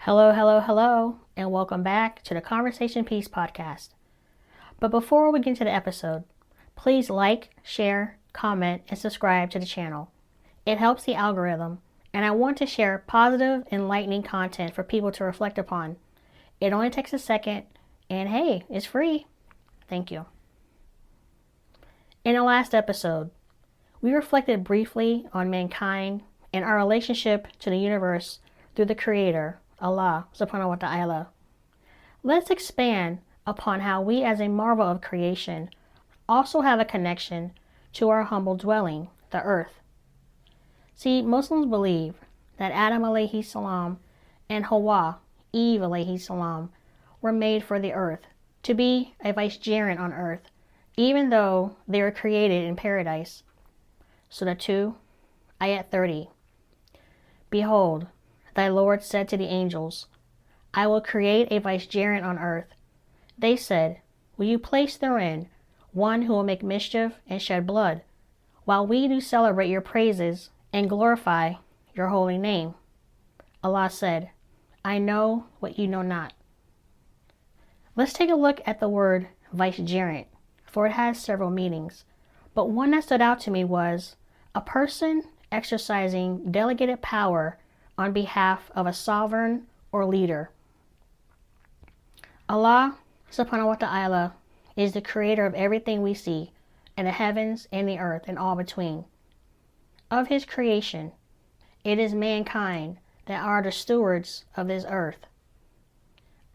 Hello, hello, hello, and welcome back to the Conversation Piece podcast. But before we get into the episode, please like, share, comment, and subscribe to the channel. It helps the algorithm, and I want to share positive, enlightening content for people to reflect upon. It only takes a second, and hey, it's free. Thank you. In the last episode, we reflected briefly on mankind and our relationship to the universe through the Creator, Allah subhanahu wa ta'ala. Let's expand upon how we as a marvel of creation also have a connection to our humble dwelling, the earth. See, Muslims believe that Adam alayhi salam and Hawa, Eve alayhi salam, were made for the earth, to be a vicegerent on earth, even though they were created in paradise. Surah 2, Ayat 30. Behold, thy Lord said to the angels, I will create a vicegerent on earth. They said, will you place therein one who will make mischief and shed blood, while we do celebrate your praises and glorify your holy name? Allah said, I know what you know not. Let's take a look at the word vicegerent, for it has several meanings. But one that stood out to me was a person exercising delegated power on behalf of a sovereign or leader. Allah subhanahu wa ta'ala is the creator of everything we see in the heavens and the earth and all between. Of his creation, it is mankind that are the stewards of this earth.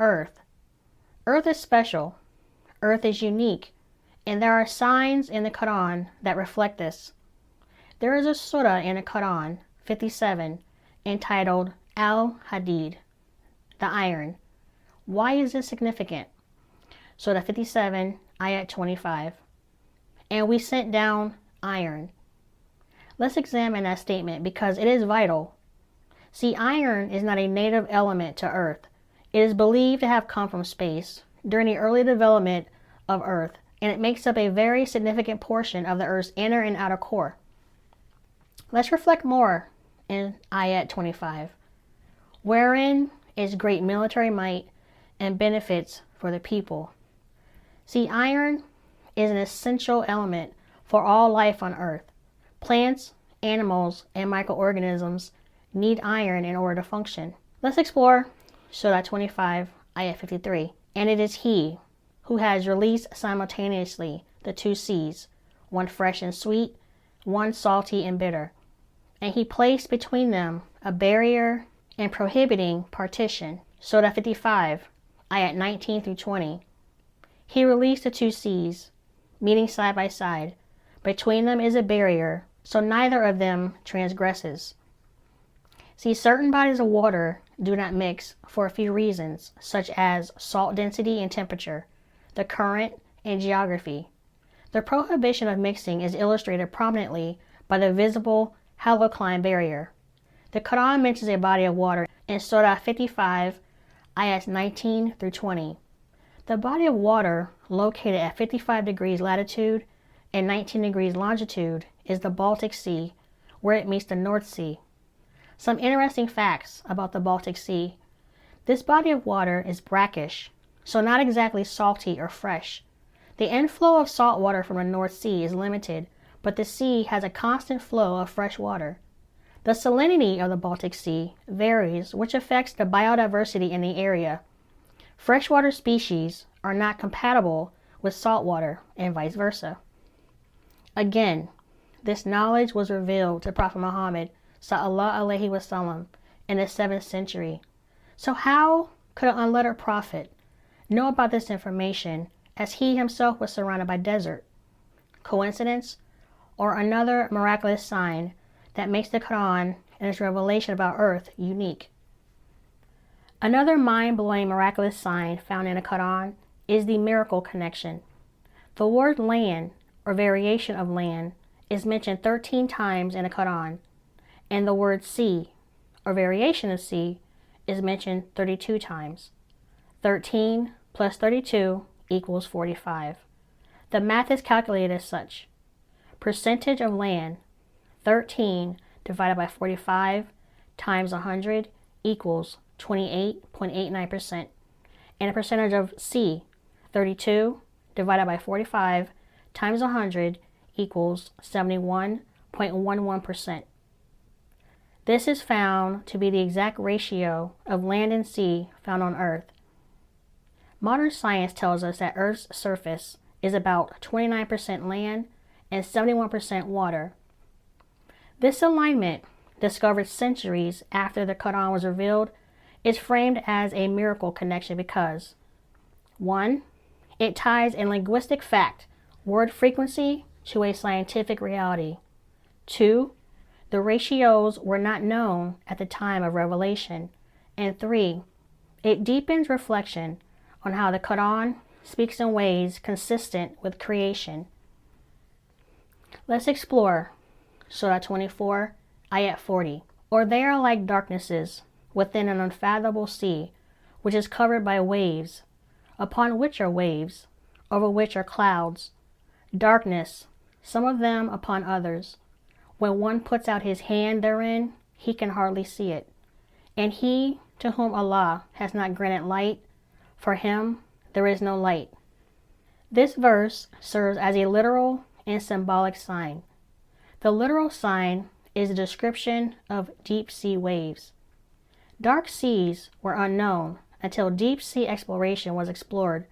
Earth is special. Earth is unique. And there are signs in the Qur'an that reflect this. There is a surah in the Qur'an, 57, entitled Al-Hadid, the iron. Why is this significant? Surah 57, Ayat 25. And we sent down iron. Let's examine that statement because it is vital. See, iron is not a native element to Earth. It is believed to have come from space during the early development of Earth, and it makes up a very significant portion of the Earth's inner and outer core. Let's reflect more in Ayat 25, wherein is great military might and benefits for the people. See, iron is an essential element for all life on Earth. Plants, animals, and microorganisms need iron in order to function. Let's explore Surah 25, Ayat 53. And it is He who has released simultaneously the two seas, one fresh and sweet, one salty and bitter. And he placed between them a barrier and prohibiting partition. Surah 55, Ayat 19 through 20. He released the two seas, meeting side by side. Between them is a barrier, so neither of them transgresses. See, certain bodies of water do not mix for a few reasons, such as salt density and temperature, the current, and geography. The prohibition of mixing is illustrated prominently by the visible halocline barrier. The Quran mentions a body of water in Surah 55, ayats 19 through 20. The body of water located at 55 degrees latitude and 19 degrees longitude is the Baltic Sea, where it meets the North Sea. Some interesting facts about the Baltic Sea. This body of water is brackish, so not exactly salty or fresh. The inflow of salt water from the North Sea is limited, but the sea has a constant flow of fresh water. The salinity of the Baltic Sea varies, which affects the biodiversity in the area. Freshwater species are not compatible with saltwater and vice versa. Again, this knowledge was revealed to Prophet Muhammad sallallahu alaihi wasallam in the 7th century. So how could an unlettered prophet know about this information as he himself was surrounded by desert? Coincidence? Or another miraculous sign that makes the Quran and its revelation about earth unique? Another mind-blowing miraculous sign found in the Quran is the miracle connection. The word land, or variation of land, is mentioned 13 times in the Quran, and the word sea, or variation of sea, is mentioned 32 times. 13 plus 32 equals 45. The math is calculated as such. Percentage of land, 13 divided by 45 times 100 equals 28.89%. And the percentage of C, 32 divided by 45 times 100 equals 71.11%. This is found to be the exact ratio of land and sea found on Earth. Modern science tells us that Earth's surface is about 29% land and 71% water. This alignment, discovered centuries after the Qur'an was revealed, is framed as a miracle connection because 1. It ties a linguistic fact, word frequency, to a scientific reality. 2. The ratios were not known at the time of revelation. And 3. It deepens reflection on how the Qur'an speaks in ways consistent with creation. Let's explore Surah 24, Ayat 40. Or they are like darknesses within an unfathomable sea, which is covered by waves, upon which are waves, over which are clouds. Darkness, some of them upon others. When one puts out his hand therein, he can hardly see it. And he to whom Allah has not granted light, for him there is no light. This verse serves as a literal and symbolic sign. The literal sign is a description of deep sea waves. Dark seas were unknown until deep sea exploration was explored,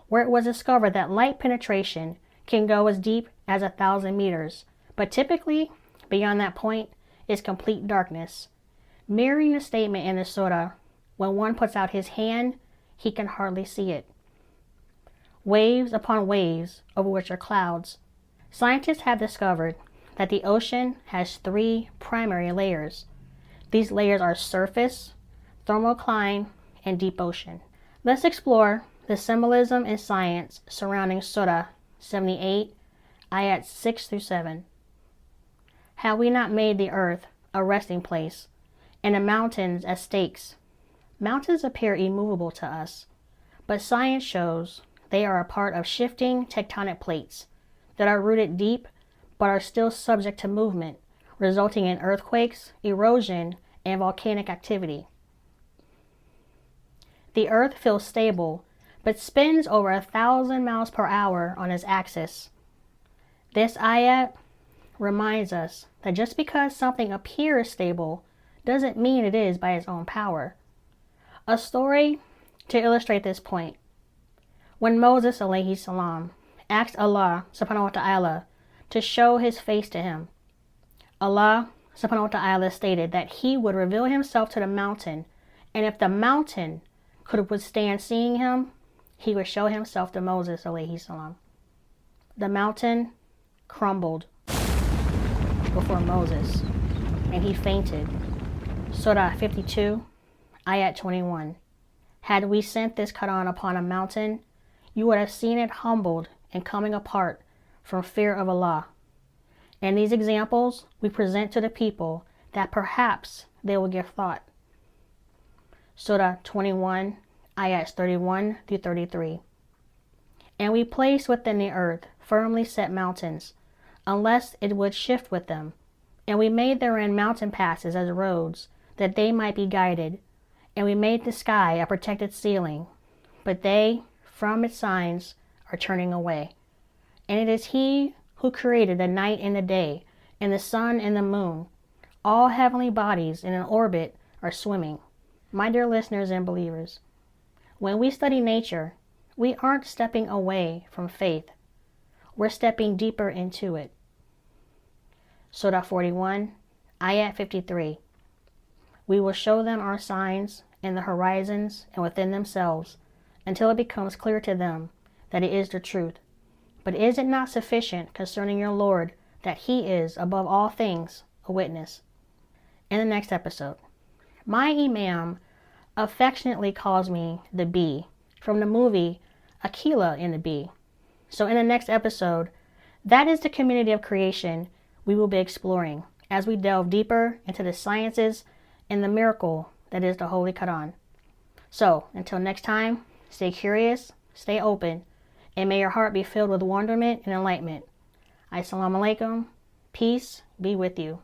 where it was discovered that light penetration can go as deep as 1,000 meters, but typically beyond that point is complete darkness, mirroring the statement in the surah, when one puts out his hand, he can hardly see it. Waves upon waves, over which are clouds. Scientists have discovered that the ocean has 3 primary layers. These layers are surface, thermocline, and deep ocean. Let's explore the symbolism in science surrounding Surah 78, Ayats 6 through 7. Have we not made the earth a resting place, and the mountains as stakes? Mountains appear immovable to us, but science shows they are a part of shifting tectonic plates that are rooted deep but are still subject to movement, resulting in earthquakes, erosion, and volcanic activity. The earth feels stable, but spins over 1,000 miles per hour on its axis. This ayat reminds us that just because something appears stable doesn't mean it is by its own power. A story to illustrate this point. When Moses alayhi salam asked Allah subhanahu wa ta'ala to show his face to him, Allah subhanahu wa ta'ala stated that he would reveal himself to the mountain, and if the mountain could withstand seeing him, he would show himself to Moses alayhi salam. The mountain crumbled before Moses, and he fainted. Surah 52, Ayat 21. Had we sent this Qur'an upon a mountain, you would have seen it humbled and coming apart from fear of Allah. In these examples, we present to the people that perhaps they will give thought. Surah 21, Ayats 31 through 33. And we placed within the earth firmly set mountains, unless it would shift with them. And we made therein mountain passes as roads, that they might be guided. And we made the sky a protected ceiling, but they, from its signs, are turning away. And it is He who created the night and the day, and the sun and the moon. All heavenly bodies in an orbit are swimming. My dear listeners and believers, when we study nature, we aren't stepping away from faith. We're stepping deeper into it. Surah 41, Ayat 53. We will show them our signs in the horizons and within themselves, until it becomes clear to them that it is the truth. But is it not sufficient concerning your Lord that He is, above all things, a witness? In the next episode, my Imam affectionately calls me the Bee, from the movie Akila and the Bee. So in the next episode, that is the community of creation we will be exploring as we delve deeper into the sciences and the miracle that is the Holy Qur'an. So until next time, stay curious, stay open, and may your heart be filled with wonderment and enlightenment. Assalamu alaikum. Peace be with you.